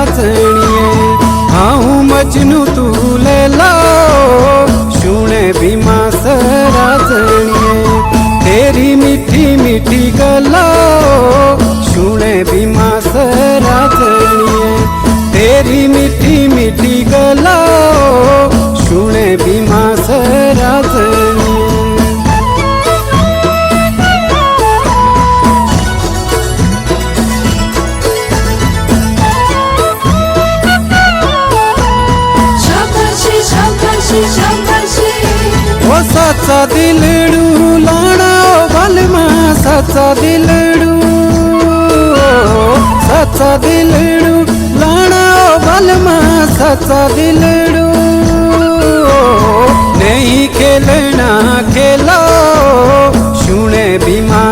राजणिए हाँ मजनू तू ले लो शुणे भीमा राजणिए तेरी मीठी मीठी गलो शुणे भीमा राजणिए तेरी मीठी मीठी गलो शुणे भीमा राजणिए ओ साचा दिलड़ू लाना बलमा साचा दिलड़ू लाना बलमा साचा दिलड़ू नहीं खेलना खेलो शुणे भीमा